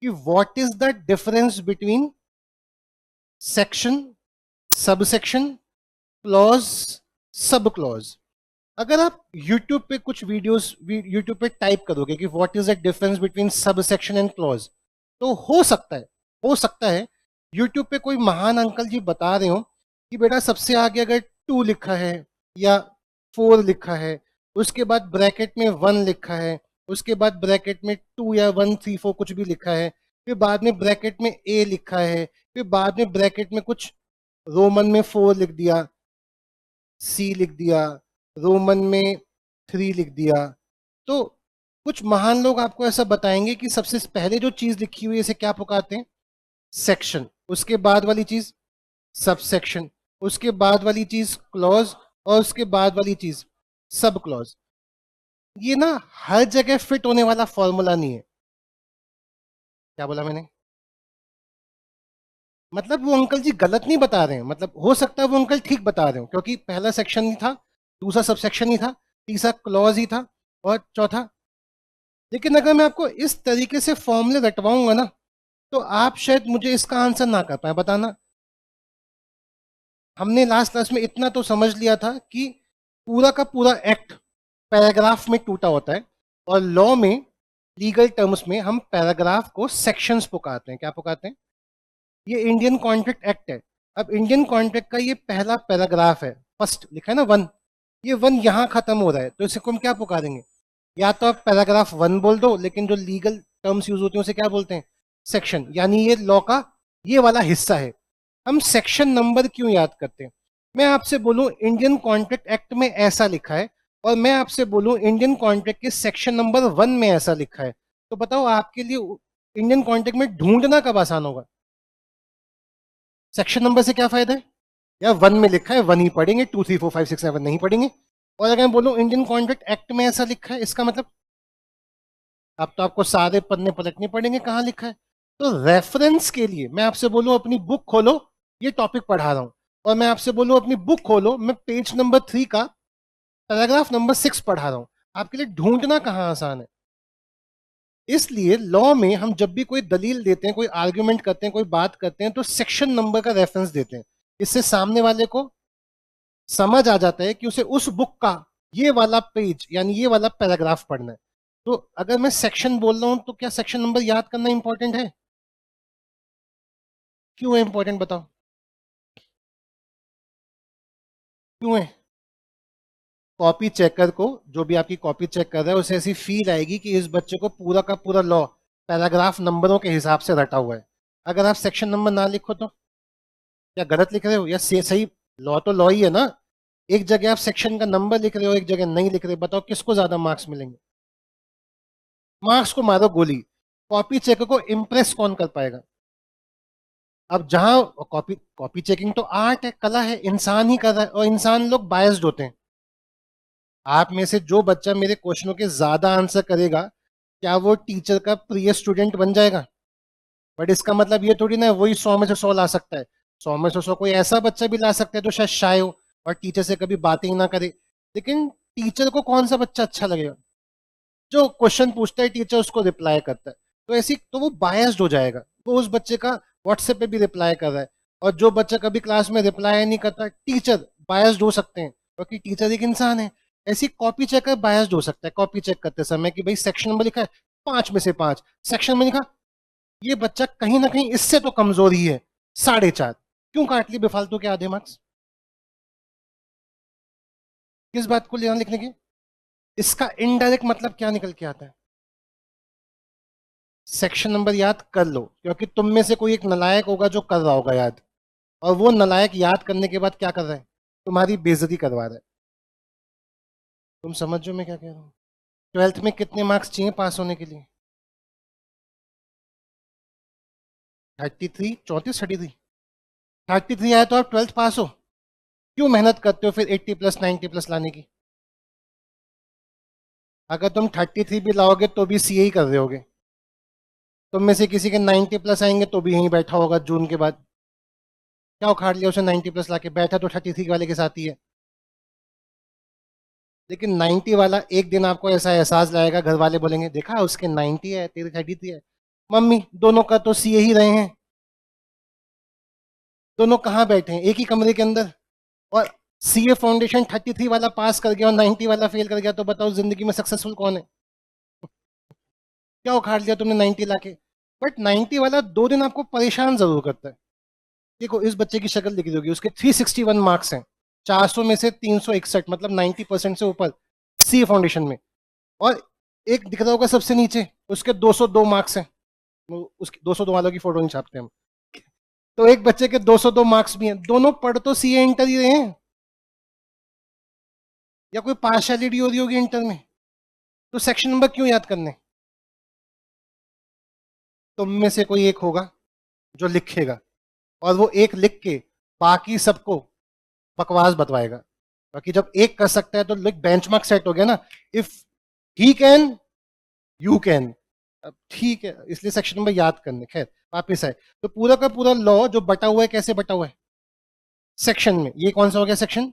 कि what is the difference between section, subsection, clause, sub clause. अगर आप YouTube पे कुछ वीडियोस YouTube पे टाइप करोगे कि what is the difference between sub section and clause, तो हो सकता है YouTube पे कोई महान अंकल जी बता रहे हो कि बेटा सबसे आगे अगर 2 लिखा है या 4 लिखा है, उसके बाद ब्रैकेट में 1 लिखा है, उसके बाद ब्रैकेट में 2 या 1 3 4 कुछ भी लिखा है, फिर बाद में ब्रैकेट में A लिखा है, फिर बाद में ब्रैकेट में कुछ रोमन में 4 लिख दिया, C लिख दिया, रोमन में 3 लिख दिया। तो कुछ महान लोग आपको ऐसा बताएंगे कि सबसे पहले जो चीज लिखी हुई है इसे क्या पुकारते हैं? सेक्शन। उसके बाद वाली चीज सब सेक्शन, उसके बाद वाली चीज क्लॉज, और उसके बाद वाली चीज सब क्लॉज। ये ना हर जगह फिट होने वाला फॉर्मूला नहीं है। क्या बोला मैंने? मतलब वो अंकल जी गलत नहीं बता रहे हैं, मतलब हो सकता है वो अंकल ठीक बता रहे हो, क्योंकि पहला सेक्शन ही था, दूसरा सब सेक्शन ही था, तीसरा क्लॉज ही था, और चौथा। लेकिन अगर मैं आपको इस तरीके से फॉर्मूले रटवाऊंगा ना, तो आप शायद मुझे इसका आंसर ना कर पाए। बताना, हमने लास्ट क्लास में इतना तो समझ लिया था कि पूरा का पूरा एक्ट पैराग्राफ में टूटा होता है, और लॉ में, लीगल टर्म्स में, हम पैराग्राफ को सेक्शंस पुकारते हैं। क्या पुकारते हैं? ये इंडियन कॉन्ट्रैक्ट एक्ट है। अब इंडियन कॉन्ट्रैक्ट का ये पहला पैराग्राफ है, फर्स्ट लिखा है ना 1, ये 1 यहाँ खत्म हो रहा है, तो इसे हम क्या पुकारेंगे? या तो आप पैराग्राफ 1 बोल दो, लेकिन जो लीगल टर्म्स यूज होते हैं उसे क्या बोलते हैं? सेक्शन। यानी ये लॉ का ये वाला हिस्सा है। हम सेक्शन नंबर क्यों याद करते हैं? मैं आपसे बोलूं इंडियन कॉन्ट्रैक्ट एक्ट में ऐसा लिखा है, और मैं आपसे बोलूं इंडियन कॉन्ट्रैक्ट के सेक्शन नंबर 1 में ऐसा लिखा है, तो बताओ आपके लिए इंडियन कॉन्ट्रैक्ट में ढूंढना कब आसान होगा? सेक्शन नंबर से क्या फायदा है? या 1 में लिखा है 1 ही पढ़ेंगे, 2 3 4 5 6 7 नहीं पढ़ेंगे। और अगर मैं बोलूं इंडियन कॉन्ट्रैक्ट एक्ट में ऐसा लिखा है, इसका मतलब अब तो आपको सारे पन्ने पलटने पड़ेंगे कहाँ लिखा है। तो रेफरेंस के लिए मैं आपसे बोलूं अपनी बुक खोलो, ये टॉपिक पढ़ा रहा हूं, और मैं आपसे बोलूं अपनी बुक खोलो, मैं पेज नंबर 3 का पैराग्राफ नंबर 6 पढ़ा रहा हूं, आपके लिए ढूंढना कहाँ आसान है। इसलिए लॉ में हम जब भी कोई दलील देते हैं, कोई आर्ग्यूमेंट करते हैं, कोई बात करते हैं, तो सेक्शन नंबर का रेफरेंस देते हैं। इससे सामने वाले को समझ आ जाता है कि उसे उस बुक का ये वाला पेज यानी ये वाला पैराग्राफ पढ़ना है। तो अगर मैं सेक्शन बोल रहा हूं, तो क्या सेक्शन नंबर याद करना इंपॉर्टेंट है? क्यों है इंपॉर्टेंट, बताओ क्यों है? कॉपी चेकर को, जो भी आपकी कॉपी चेक कर रहा है, उसे ऐसी फील आएगी कि इस बच्चे को पूरा का पूरा लॉ पैराग्राफ नंबरों के हिसाब से रटा हुआ है। अगर आप सेक्शन नंबर ना लिखो तो क्या गलत लिख रहे हो या सही? लॉ तो लॉ ही है ना। एक जगह आप सेक्शन का नंबर लिख रहे हो, एक जगह नहीं लिख रहे, बताओ किसको ज्यादा मार्क्स मिलेंगे? मार्क्स को मारो गोली, कॉपी चेकर को इम्प्रेस कौन कर पाएगा? अब जहां कॉपी कॉपी चेकिंग तो आर्ट है, कला है, इंसान ही कर रहा है, और इंसान लोग बायस्ड होते हैं। आप में से जो बच्चा मेरे क्वेश्चनों के ज्यादा आंसर करेगा, क्या वो टीचर का प्रिय स्टूडेंट बन जाएगा? बट इसका मतलब ये थोड़ी ना वही 100 में से 100 ला सकता है। 100 में से 100 कोई ऐसा बच्चा भी ला सकता है जो शायद शाय हो और टीचर से कभी बातें ही ना करे। लेकिन टीचर को कौन सा बच्चा अच्छा लगेगा? जो क्वेश्चन पूछता है टीचर उसको रिप्लाई करता है, तो ऐसी तो वो बायस्ड हो जाएगा। वो उस बच्चे का व्हाट्सएप पे भी रिप्लाई कर रहा है, और जो बच्चा कभी क्लास में रिप्लाई नहीं करता, टीचर बायस्ड हो सकते हैं क्योंकि टीचर एक इंसान है। ऐसी कॉपी चेकर बायस्ड हो सकता है कॉपी चेक करते समय कि भाई सेक्शन नंबर लिखा है 5 में से 5, सेक्शन में लिखा ये बच्चा कहीं ना कहीं इससे तो कमजोर ही है, 4.5, क्यों काट लिए बेफालतू के आधे मार्क्स? किस बात को लेना लिखने के? इसका इनडायरेक्ट मतलब क्या निकल के आता है? सेक्शन नंबर याद कर लो, क्योंकि तुम में से कोई एक नलायक होगा जो कर रहा होगा याद, और वो नलायक याद करने के बाद क्या कर रहा है? तुम्हारी बेइज्जती करवा रहा है। तुम समझ जो मैं क्या कह रहा हूँ? 12th में कितने मार्क्स चाहिए पास होने के लिए? 33, 34, 33। 33 आया तो आप 12th पास हो। क्यों मेहनत करते हो फिर 80 प्लस 90 प्लस लाने की? अगर तुम 33 भी लाओगे तो भी सीए ही कर रहे होगे। तुम में से किसी के 90 प्लस आएंगे तो भी यहीं बैठा होगा जून के बाद। क्या उखाड़ लिया उसे 90 प्लस लाके? बैठा तो 33 वाले के साथ ही है। लेकिन 90 वाला एक दिन आपको ऐसा एहसास लाएगा, घर वाले बोलेंगे देखा उसके 90 है तेरे 33 है, मम्मी दोनों का तो सीए ही रहे हैं, दोनों कहाँ बैठे हैं, एक ही कमरे के अंदर, और सीए फाउंडेशन 33 वाला पास कर गया और 90 वाला फेल कर गया, तो बताओ जिंदगी में सक्सेसफुल कौन है? क्या उखाड़ लिया तुमने 90 लाके? बट 90 वाला 2 दिन आपको परेशान जरूर करता है। देखो इस बच्चे की शक्ल दिख रही होगी, उसके 361 मार्क्स हैं, 400 में से 361, मतलब 90% से ऊपर सी फाउंडेशन में। और एक दिख रहा होगा सबसे नीचे, उसके 202 मार्क्स हैं, उसके 202 वालों की फोटो नहीं छापते हम। तो एक बच्चे के 202 मार्क्स भी हैं, दोनों पढ़ तो सीए इंटर ही रहे हैं, या कोई पार्शियलिटी हो रही होगी इंटर में, तो सेक्शन नंबर क्यों याद करने? तुम में से कोई एक होगा जो लिखेगा, और वो एक लिख के बाकी सबको बकवास बतवाएगा। बाकी जब एक कर सकता है तो बेंचमार्क सेट हो गया ना, if he can you can. ठीक है, इसलिए सेक्शन नंबर याद करने। खैर वापिस आए, तो पूरा का पूरा लॉ जो बटा हुआ है, कैसे बटा हुआ है? सेक्शन में। ये कौन सा हो गया? सेक्शन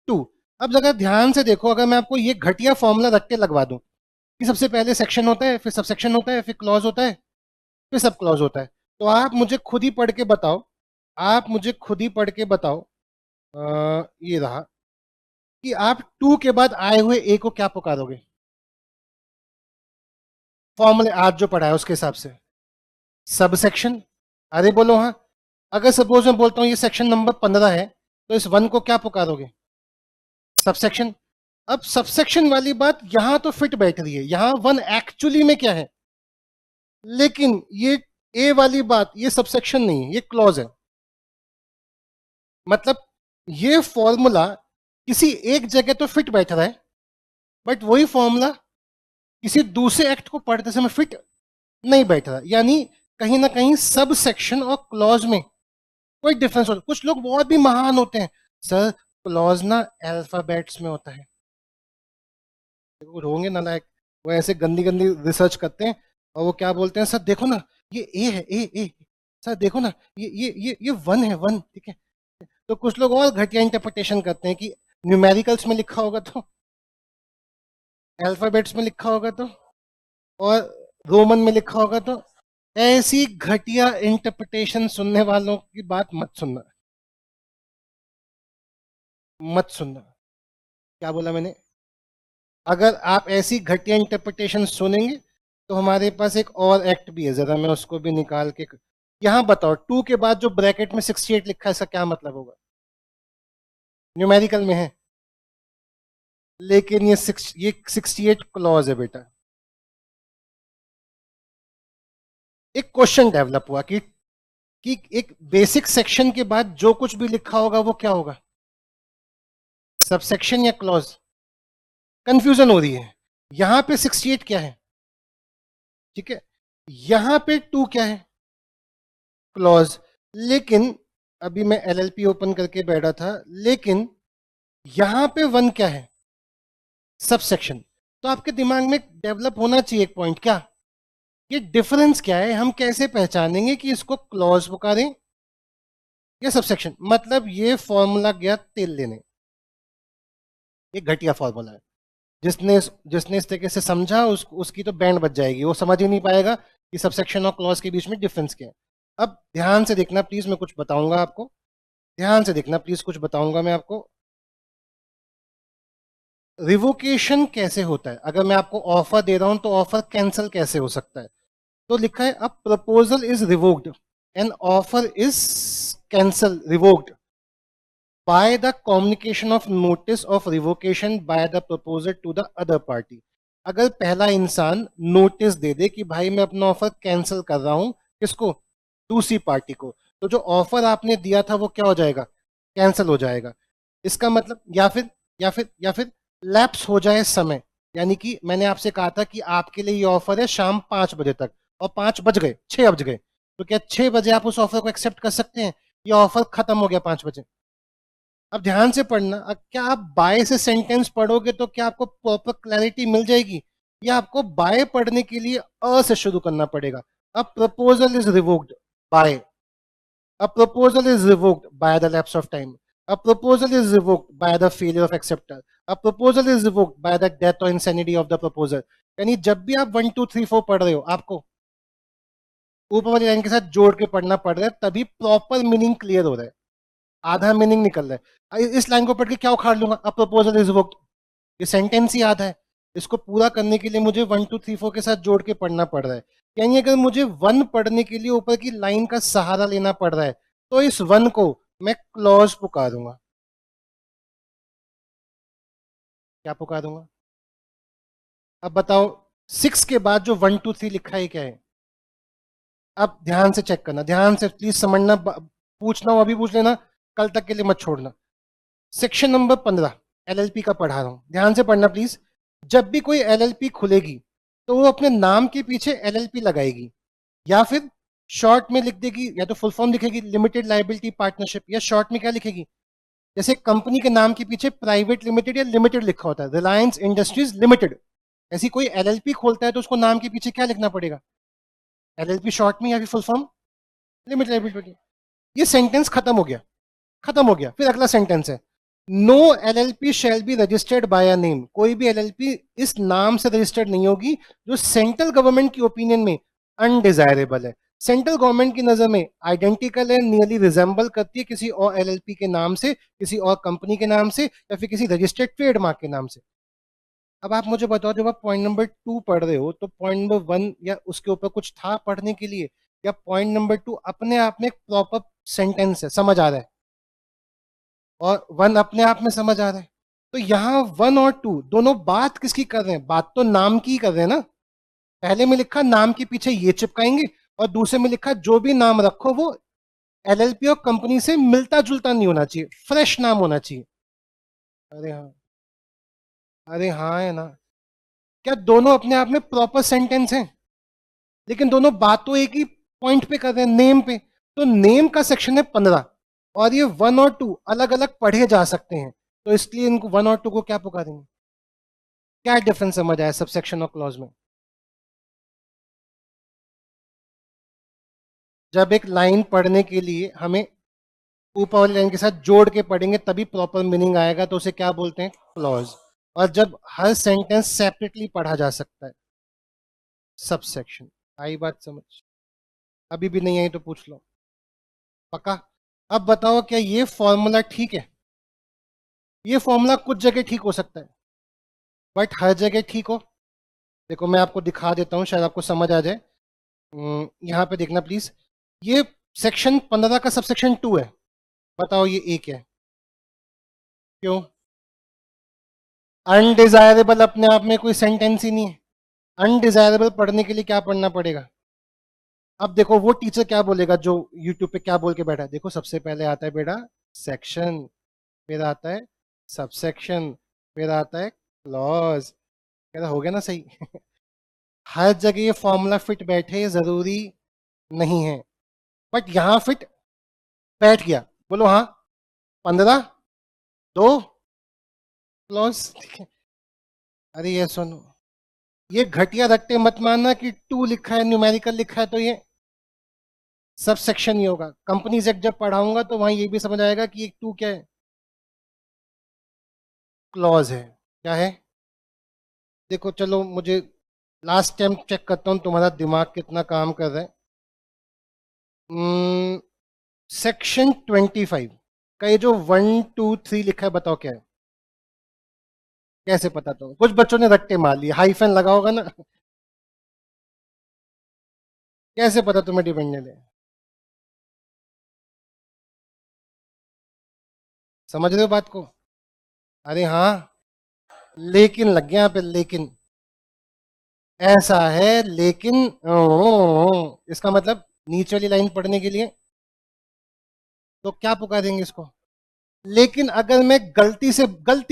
2। अब अगर ध्यान से देखो, अगर मैं आपको ये घटिया फॉर्मूला रख के लगवा दूं कि सबसे पहले सेक्शन होता है, फिर सब सेक्शन होता है, फिर क्लॉज होता है, फिर सब क्लॉज होता है, तो आप मुझे खुद ही पढ़ के बताओ, आप मुझे खुद ही पढ़ के बताओ, ये रहा, कि आप 2 के बाद आए हुए ए को क्या पुकारोगे? फॉर्मूले आज जो पढ़ा है उसके हिसाब से सब सेक्शन। अरे बोलो हाँ। अगर सपोज मैं बोलता हूँ ये सेक्शन नंबर 15 है, तो इस 1 को क्या पुकारोगे? सबसेक्शन। अब सबसेक्शन वाली बात यहां तो फिट बैठ रही है, यहां 1 एक्चुअली में क्या है, लेकिन ये ए वाली बात ये सबसेक्शन नहीं है, ये क्लॉज है। मतलब ये फॉर्मूला किसी एक जगह तो फिट बैठ रहा है, बट वही फॉर्मूला किसी दूसरे एक्ट को पढ़ते समय फिट नहीं बैठ रहा, यानी कहीं ना कहीं सब सेक्शन और क्लॉज में कोई डिफरेंस होता है। कुछ लोग बहुत भी महान होते हैं, सर क्लॉज ना अल्फाबेट्स में होता है, वो होंगे नालायक, वो ऐसे गंदी गंदी रिसर्च करते हैं, और वो क्या बोलते हैं, सर देखो ना ये ए है, ए, सर देखो ना ये 1 है, 1, ठीक है। तो कुछ लोग और घटिया इंटरप्रिटेशन करते हैं कि न्यूमेरिकल्स में लिखा होगा तो, अल्फाबेट्स में लिखा होगा तो, और रोमन में लिखा होगा तो। ऐसी घटिया इंटरप्रिटेशन सुनने वालों की बात मत सुनना, मत सुनना। क्या बोला मैंने? अगर आप ऐसी घटिया इंटरप्रिटेशन सुनेंगे तो हमारे पास एक और एक्ट भी है, जरा मैं उसको भी निकाल के। यहां बताओ 2 के बाद जो ब्रैकेट में 68 लिखा है, इसका क्या मतलब होगा? न्यूमेरिकल में है, लेकिन ये 68 क्लॉज है बेटा। एक क्वेश्चन डेवलप हुआ कि एक बेसिक सेक्शन के बाद जो कुछ भी लिखा होगा वो क्या होगा, सबसेक्शन या क्लॉज? कंफ्यूजन हो रही है। यहां पे 68 क्या है, ठीक है, यहां पे 2 क्या है, क्लॉज। लेकिन अभी मैं एलएलपी ओपन करके बैठा था, लेकिन यहां पे 1 क्या है, सबसेक्शन। तो आपके दिमाग में डेवलप होना चाहिए एक पॉइंट, क्या ये डिफरेंस क्या है, हम कैसे पहचानेंगे कि इसको क्लॉज पुकारें या सबसेक्शन? मतलब ये फॉर्मूला गया तेल लेने, ये घटिया फॉर्मूला है। जिसने जिसने इस तरीके से समझा उसकी तो बैंड बच जाएगी, वो समझ ही नहीं पाएगा कि सबसेक्शन और क्लॉज के बीच में डिफरेंस क्या है। अब ध्यान से देखना प्लीज, मैं कुछ बताऊंगा आपको, ध्यान से देखना प्लीज, कुछ बताऊंगा मैं आपको। रिवोकेशन कैसे होता है? अगर मैं आपको ऑफर दे रहा हूं तो ऑफर कैंसिल कैसे हो सकता है? तो लिखा है, अ proposal is revoked an offer is cancel revoked by the communication of notice of revocation by the proposer to the other party। अगर पहला इंसान नोटिस दे दे कि भाई मैं अपना ऑफर कैंसिल कर रहा हूं, किसको? दूसरी पार्टी को, तो जो ऑफर आपने दिया था वो क्या हो जाएगा, कैंसिल हो जाएगा। इसका मतलब, या फिर लैप्स हो जाए समय, यानी कि मैंने आपसे कहा था कि आपके लिए ये ऑफर है शाम 5 बजे तक, और 5 बज गए, 6 बज गए, तो क्या 6 बजे आप उस ऑफर को एक्सेप्ट कर सकते हैं? ये ऑफर खत्म हो गया 5 बजे। अब ध्यान से पढ़ना, क्या आप बाय से सेंटेंस पढ़ोगे तो क्या आपको प्रॉपर क्लैरिटी मिल जाएगी, या आपको बाय पढ़ने के लिए अ से शुरू करना पड़ेगा? अब proposal is revoked by, a proposal is revoked by the lapse of time, a proposal is revoked by the failure of acceptor, a proposal is revoked by the death और इंसैनिटी ऑफ द प्रपोजर। यानी जब भी आप 1 2 3 4 पढ़ रहे हो, आपको ऊपर वाली लाइन के साथ जोड़ के पढ़ना पड़ रहा है, तभी प्रॉपर मीनिंग क्लियर हो रहा है, आधा मीनिंग निकल रहा है। इस लाइन को पढ़ के क्या उखाड़ लूंगा, अ प्रपोजल इज रिवोक्ड, ये सेंटेंस ही आधा है। इसको पूरा करने के लिए मुझे 1 2 3 4 के साथ जोड़ के पढ़ना पड़ रहा है। यानी अगर मुझे 1 पढ़ने के लिए ऊपर की लाइन का सहारा लेना पड़ रहा है, तो इस 1 को मैं क्लॉज पुकारूंगा। क्या पुकारूंगा? अब बताओ 6 के बाद जो 1 2 3 लिखा है क्या है? अब ध्यान से चेक करना, ध्यान से प्लीज समझना, पूछना हो अभी पूछ लेना, कल तक के लिए मत छोड़ना। सेक्शन नंबर 15 एलएलपी का पढ़ा रहा हूं, ध्यान से पढ़ना प्लीज। जब भी कोई एलएलपी खुलेगी तो वो अपने नाम के पीछे एलएलपी लगाएगी, या फिर शॉर्ट में लिख देगी, या तो फुल फॉर्म लिखेगी लिमिटेड लाइबिलिटी पार्टनरशिप, या शॉर्ट में क्या लिखेगी, जैसे कंपनी के नाम के पीछे प्राइवेट लिमिटेड या लिमिटेड लिखा होता है, रिलायंस इंडस्ट्रीज लिमिटेड, ऐसी कोई एलएलपी खोलता है तो उसको नाम के पीछे क्या लिखना पड़ेगा, एलएलपी शॉर्ट में या फिर फुल फॉर्म लिमिटेड लाइबिलिटी। ये सेंटेंस खत्म हो गया, खत्म हो गया। फिर अगला सेंटेंस है, no LLP shall be registered by a name, कोई भी एलएलपी इस नाम से रजिस्टर्ड नहीं होगी जो सेंट्रल गवर्नमेंट की ओपिनियन में अनडिजायरेबल है। सेंट्रल गवर्नमेंट की नजर में आइडेंटिकल है, नियरली रिजेंबल करती है किसी और एलएलपी के नाम से, किसी और कंपनी के नाम से, या फिर किसी रजिस्टर्ड ट्रेडमार्क के नाम से। अब आप मुझे बताओ, जब आप पॉइंट नंबर 2 पढ़ रहे हो तो पॉइंट नंबर 1 या उसके ऊपर कुछ था पढ़ने के लिए, या पॉइंट नंबर 2 अपने आप में एक प्रॉपर सेंटेंस है, समझ आ रहा है, और 1 अपने आप में समझ आ रहा है। तो यहाँ 1 और 2 दोनों बात किसकी कर रहे हैं? बात तो नाम की कर रहे हैं ना। पहले में लिखा नाम के पीछे ये चिपकाएंगे, और दूसरे में लिखा जो भी नाम रखो वो एलएलपी और कंपनी से मिलता जुलता नहीं होना चाहिए, फ्रेश नाम होना चाहिए। अरे हाँ, अरे हाँ है ना। क्या दोनों अपने आप में प्रॉपर सेंटेंस हैं? लेकिन दोनों बात तो एक ही पॉइंट पे कर रहे हैं, नेम पे। तो नेम का सेक्शन है 15, और ये 1 और 2 अलग अलग पढ़े जा सकते हैं, तो इसलिए इनको 1 और 2 को क्या पुकारेंगे? क्या डिफरेंस समझ आया सब सेक्शन और क्लॉज में? जब एक लाइन पढ़ने के लिए हमें ऊपर वाली लाइन के साथ जोड़ के पढ़ेंगे तभी प्रॉपर मीनिंग आएगा, तो उसे क्या बोलते हैं? क्लॉज। और जब हर सेंटेंस सेपरेटली पढ़ा जा सकता है, सब सेक्शन। आई बात समझ? अभी भी नहीं आई तो पूछ लो, पक्का? अब बताओ क्या ये फॉर्मूला ठीक है? ये फॉर्मूला कुछ जगह ठीक हो सकता है, बट हर जगह ठीक हो? देखो मैं आपको दिखा देता हूँ, शायद आपको समझ आ जाए। यहाँ पे देखना प्लीज, ये सेक्शन 15 का सबसेक्शन 2 है, बताओ ये एक है, क्यों? अनडिजायरेबल अपने आप में कोई सेंटेंस ही नहीं है। अनडिजायरेबल पढ़ने के लिए क्या पढ़ना पड़ेगा? अब देखो वो टीचर क्या बोलेगा जो यूट्यूब पे क्या बोल के बैठा है, देखो सबसे पहले आता है बेटा सेक्शन, फिर आता है सबसेक्शन, फिर आता है क्लॉज। कहता हो गया ना सही? हर जगह ये फॉर्मूला फिट बैठे जरूरी नहीं है, बट यहां फिट बैठ गया। बोलो हाँ, 15 2 क्लॉज, ठीक है। अरे ये सुनो, ये घटिया रट्टे मत मानना कि 2 लिखा है, न्यूमेरिकल लिखा है तो ये सब सेक्शन ही होगा। कंपनी से जब पढ़ाऊंगा तो वहां ये भी समझ आएगा कि एक 2 क्या है? क्लॉज है। क्या है? देखो चलो, मुझे लास्ट टाइम चेक करता हूँ तुम्हारा दिमाग कितना काम कर रहा है। सेक्शन 25 का ये जो 1 2 3 लिखा है, बताओ क्या है? कैसे पता? तो कुछ बच्चों ने रट्टे मार लिए, हाइफन लगा होगा ना। कैसे पता तुम्हें डिपेंडेंट है? समझ रहे हो बात को? अरे हाँ, लेकिन लग गया यहाँ पे, लेकिन ऐसा है, लेकिन इसका मतलब नीचे वाली लाइन पढ़ने के लिए तो क्या पुकारेंगे इसको? लेकिन अगर मैं गलती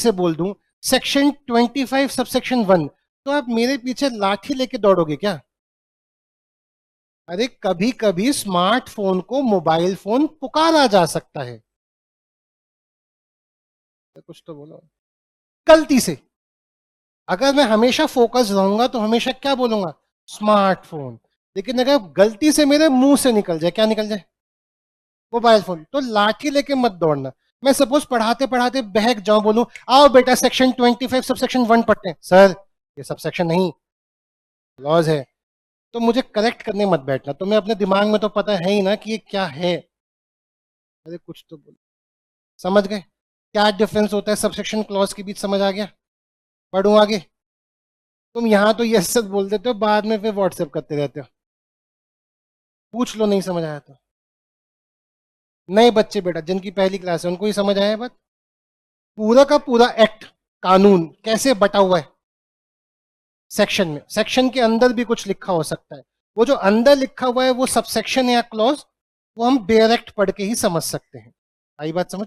से बोल दूं सेक्शन 25 सबसेक्शन 1, तो आप मेरे पीछे लाठी लेके दौड़ोगे क्या? अरे कभी कभी स्मार्टफोन को मोबाइल फोन पुकारा जा सकता है, तो कुछ तो बोलो। गलती से, अगर मैं हमेशा फोकस रहूंगा तो हमेशा क्या बोलूंगा? स्मार्टफोन। लेकिन अगर गलती से मेरे मुंह से निकल जाए, क्या निकल जाए? मोबाइल फोन, तो लाठी लेके मत दौड़ना। मैं सपोज पढ़ाते पढ़ाते बहक जाऊं, बोलूं आओ बेटा सेक्शन 25 सबसेक्शन 1 पढ़ते हैं, सर ये सबसेक्शन नहीं, लॉज है। तो मुझे करेक्ट करने मत बैठना, तुम्हें अपने दिमाग में तो पता है ही ना कि ये क्या है। अरे कुछ तो बोलो, समझ गए क्या डिफरेंस होता है सबसेक्शन क्लॉज के बीच? समझ आ गया? पढ़ूं आगे? तुम यहाँ तो यस सच बोल देते हो, बाद में फिर व्हाट्सएप करते रहते हो। पूछ लो नहीं समझ आया तो। नए बच्चे बेटा जिनकी पहली क्लास है उनको ही समझ आया बात। पूरा का पूरा एक्ट, कानून कैसे बटा हुआ है सेक्शन में, सेक्शन के अंदर भी कुछ लिखा हो सकता है। वो जो अंदर लिखा हुआ है वो सबसेक्शन या क्लॉज, वो हम डायरेक्ट पढ़ के ही समझ सकते हैं। आई बात समझ?